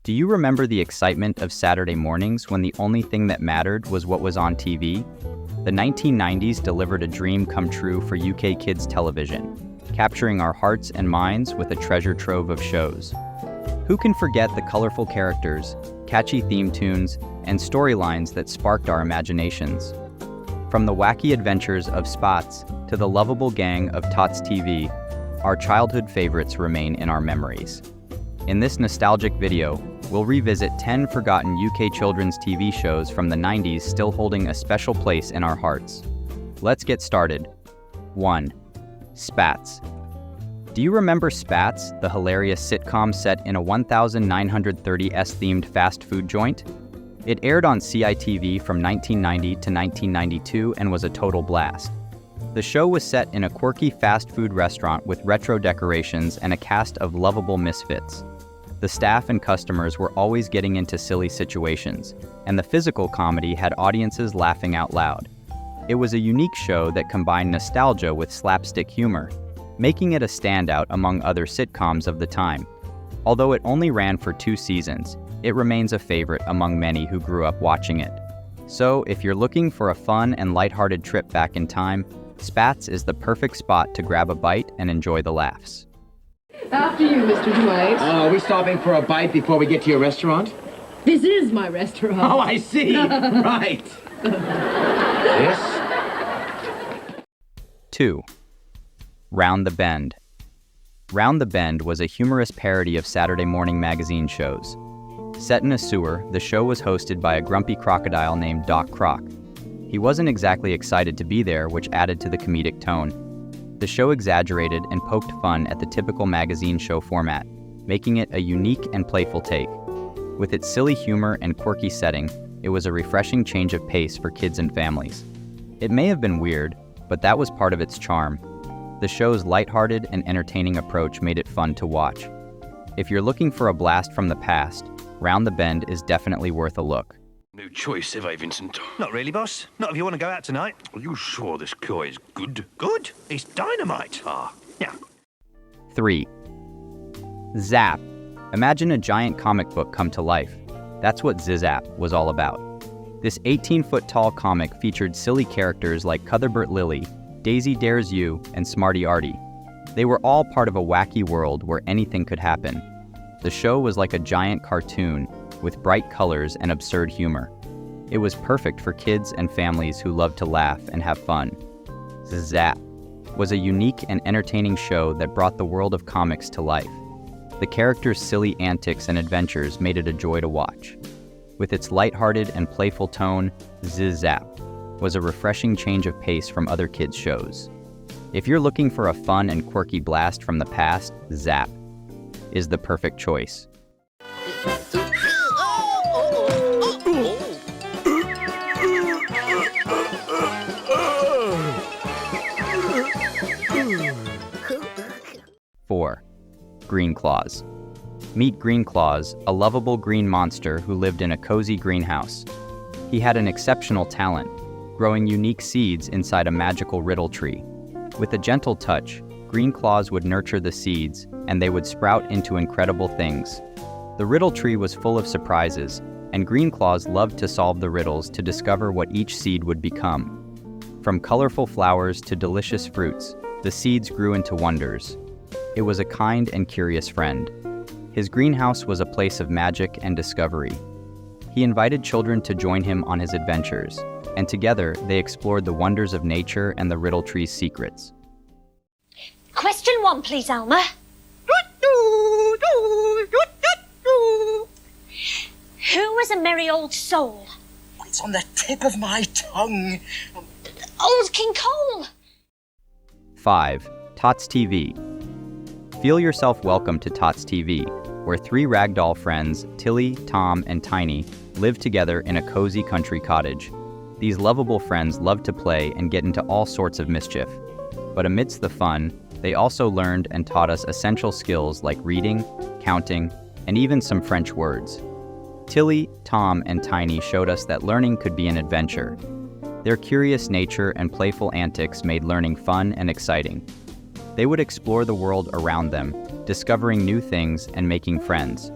Do you remember the excitement of Saturday mornings when the only thing that mattered was what was on TV? The 1990s delivered a dream come true for UK kids television, capturing our hearts and minds with a treasure trove of shows. Who can forget the colorful characters, catchy theme tunes, and storylines that sparked our imaginations? From the wacky adventures of Spots to the lovable gang of Tots TV, our childhood favorites remain in our memories. In this nostalgic video, we'll revisit 10 forgotten UK children's TV shows from the 90s still holding a special place in our hearts. Let's get started. 1. Spats. Do you remember Spats, the hilarious sitcom set in a 1930s-themed fast food joint? It aired on CITV from 1990 to 1992 and was a total blast. The show was set in a quirky fast food restaurant with retro decorations and a cast of lovable misfits. The staff and customers were always getting into silly situations, and the physical comedy had audiences laughing out loud. It was a unique show that combined nostalgia with slapstick humor, making it a standout among other sitcoms of the time. Although it only ran for 2 seasons, it remains a favorite among many who grew up watching it. So, if you're looking for a fun and lighthearted trip back in time, Spats is the perfect spot to grab a bite and enjoy the laughs. After you, Mr. Dwight. Are we stopping for a bite before we get to your restaurant? This is my restaurant. Oh, I see. Right. This? 2. Round the Bend. Round the Bend was a humorous parody of Saturday morning magazine shows. Set in a sewer, the show was hosted by a grumpy crocodile named Doc Croc. He wasn't exactly excited to be there, which added to the comedic tone. The show exaggerated and poked fun at the typical magazine show format, making it a unique and playful take. With its silly humor and quirky setting, it was a refreshing change of pace for kids and families. It may have been weird, but that was part of its charm. The show's lighthearted and entertaining approach made it fun to watch. If you're looking for a blast from the past, Round the Bend is definitely worth a look. No choice, have I, Vincent? Not really, boss. Not if you want to go out tonight. Are you sure this guy is good? Good? It's dynamite. Ah. Yeah. 3. Zap. Imagine a giant comic book come to life. That's what Zap was all about. This 18-foot-tall comic featured silly characters like Cuthbert Lily, Daisy Dares You, and Smarty Artie. They were all part of a wacky world where anything could happen. The show was like a giant cartoon, with bright colors and absurd humor. It was perfect for kids and families who loved to laugh and have fun. Zap was a unique and entertaining show that brought the world of comics to life. The characters' silly antics and adventures made it a joy to watch. With its lighthearted and playful tone, Zap was a refreshing change of pace from other kids' shows. If you're looking for a fun and quirky blast from the past, Zap is the perfect choice. 4. Green Claws. Meet Green Claws, a lovable green monster who lived in a cozy greenhouse. He had an exceptional talent, growing unique seeds inside a magical riddle tree. With a gentle touch, Green Claws would nurture the seeds, and they would sprout into incredible things. The riddle tree was full of surprises, and Green Claws loved to solve the riddles to discover what each seed would become. From colorful flowers to delicious fruits, the seeds grew into wonders. It was a kind and curious friend. His greenhouse was a place of magic and discovery. He invited children to join him on his adventures, and together they explored the wonders of nature and the riddle tree's secrets. Question 1, please, Alma. Who was a merry old soul? It's on the tip of my tongue. Old King Cole. 5. Tots TV. Feel yourself welcome to Tots TV, where 3 ragdoll friends, Tilly, Tom, and Tiny, live together in a cozy country cottage. These lovable friends loved to play and get into all sorts of mischief. But amidst the fun, they also learned and taught us essential skills like reading, counting, and even some French words. Tilly, Tom, and Tiny showed us that learning could be an adventure. Their curious nature and playful antics made learning fun and exciting. They would explore the world around them, discovering new things and making friends.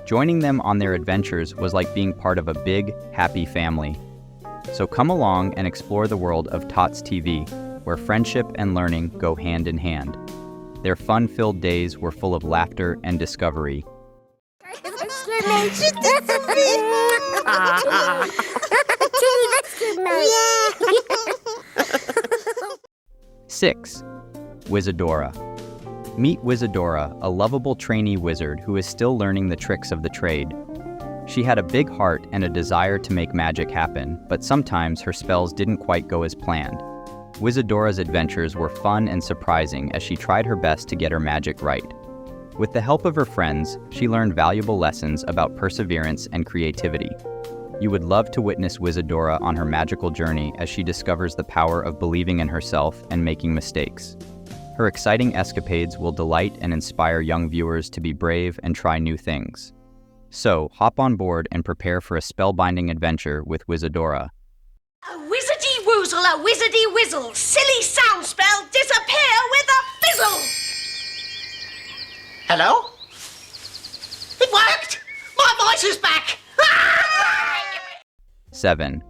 Joining them on their adventures was like being part of a big, happy family. So come along and explore the world of Tots TV, where friendship and learning go hand in hand. Their fun-filled days were full of laughter and discovery. 6. Wizardora. Meet Wizardora, a lovable trainee wizard who is still learning the tricks of the trade. She had a big heart and a desire to make magic happen, but sometimes her spells didn't quite go as planned. Wizadora's adventures were fun and surprising as she tried her best to get her magic right. With the help of her friends, she learned valuable lessons about perseverance and creativity. You would love to witness Wizardora on her magical journey as she discovers the power of believing in herself and making mistakes. Her exciting escapades will delight and inspire young viewers to be brave and try new things. So, hop on board and prepare for a spellbinding adventure with Wizardora. A wizardy woozle, a wizardy whizzle. Silly sound spell, disappear with a fizzle. Hello? It worked! My voice is back! 7.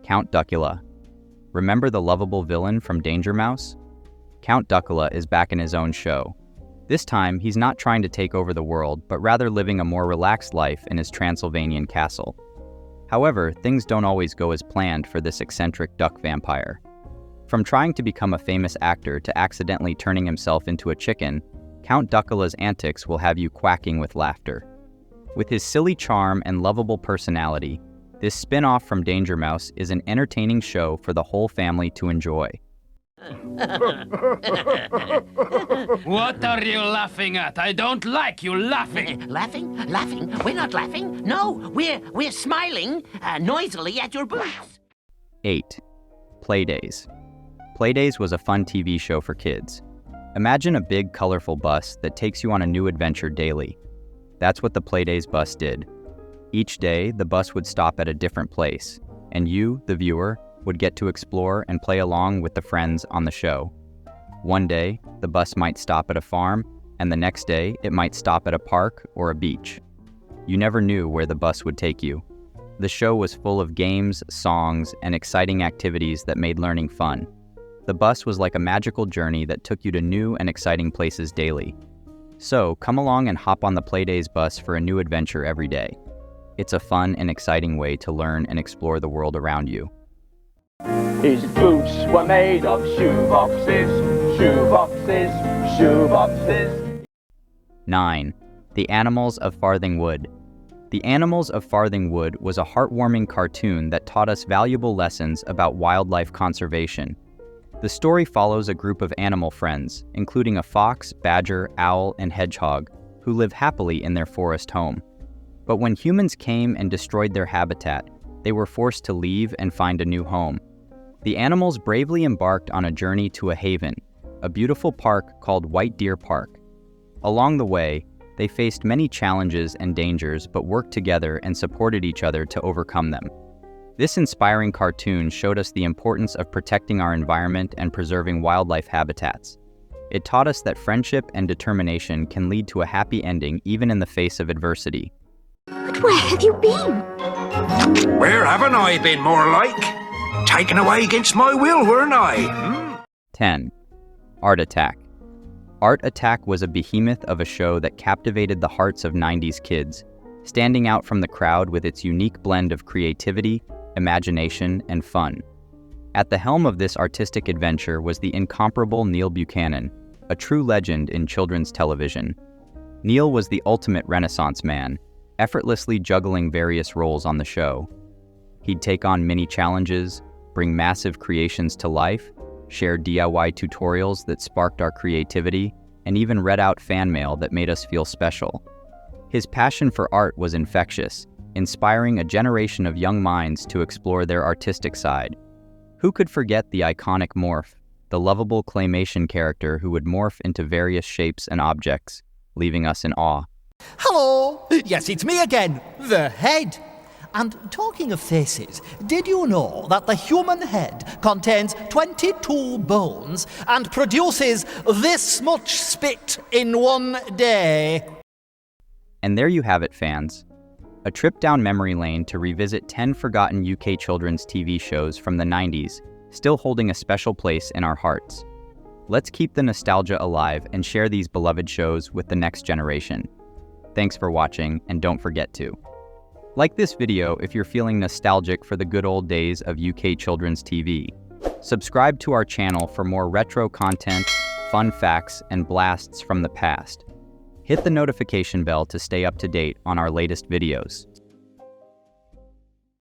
Count Duckula. Remember the lovable villain from Danger Mouse? Count Duckula is back in his own show. This time, he's not trying to take over the world, but rather living a more relaxed life in his Transylvanian castle. However, things don't always go as planned for this eccentric duck vampire. From trying to become a famous actor to accidentally turning himself into a chicken, Count Duckula's antics will have you quacking with laughter. With his silly charm and lovable personality, this spin-off from Danger Mouse is an entertaining show for the whole family to enjoy. What are you laughing at? I don't like you laughing. Laughing? Laughing? We're not laughing. No, we're smiling noisily at your boots. 8. Playdays. Playdays was a fun TV show for kids. Imagine a big, colorful bus that takes you on a new adventure daily. That's what the Playdays bus did. Each day, the bus would stop at a different place, and you, the viewer, would get to explore and play along with the friends on the show. One day, the bus might stop at a farm, and the next day, it might stop at a park or a beach. You never knew where the bus would take you. The show was full of games, songs, and exciting activities that made learning fun. The bus was like a magical journey that took you to new and exciting places daily. So, come along and hop on the Playdays bus for a new adventure every day. It's a fun and exciting way to learn and explore the world around you. His boots were made of shoeboxes, shoeboxes, shoeboxes. 9. The Animals of Farthing Wood. The Animals of Farthing Wood was a heartwarming cartoon that taught us valuable lessons about wildlife conservation. The story follows a group of animal friends, including a fox, badger, owl, and hedgehog, who live happily in their forest home. But when humans came and destroyed their habitat, they were forced to leave and find a new home. The animals bravely embarked on a journey to a haven, a beautiful park called White Deer Park. Along the way, they faced many challenges and dangers but worked together and supported each other to overcome them. This inspiring cartoon showed us the importance of protecting our environment and preserving wildlife habitats. It taught us that friendship and determination can lead to a happy ending even in the face of adversity. But where have you been? Where haven't I been, more like? Taken away against my will, weren't I? 10. Art Attack. Art Attack was a behemoth of a show that captivated the hearts of 90s kids, standing out from the crowd with its unique blend of creativity, imagination, and fun. At the helm of this artistic adventure was the incomparable Neil Buchanan, a true legend in children's television. Neil was the ultimate Renaissance man, effortlessly juggling various roles on the show. He'd take on mini challenges, bring massive creations to life, share DIY tutorials that sparked our creativity, and even read out fan mail that made us feel special. His passion for art was infectious, inspiring a generation of young minds to explore their artistic side. Who could forget the iconic Morph, the lovable claymation character who would morph into various shapes and objects, leaving us in awe? Hello! Yes, it's me again, the head. And talking of faces, did you know that the human head contains 22 bones and produces this much spit in one day? And there you have it, fans. A trip down memory lane to revisit 10 forgotten UK children's TV shows from the 90s, still holding a special place in our hearts. Let's keep the nostalgia alive and share these beloved shows with the next generation. Thanks for watching, and don't forget to like this video if you're feeling nostalgic for the good old days of UK children's TV. Subscribe to our channel for more retro content, fun facts, and blasts from the past. Hit the notification bell to stay up to date on our latest videos.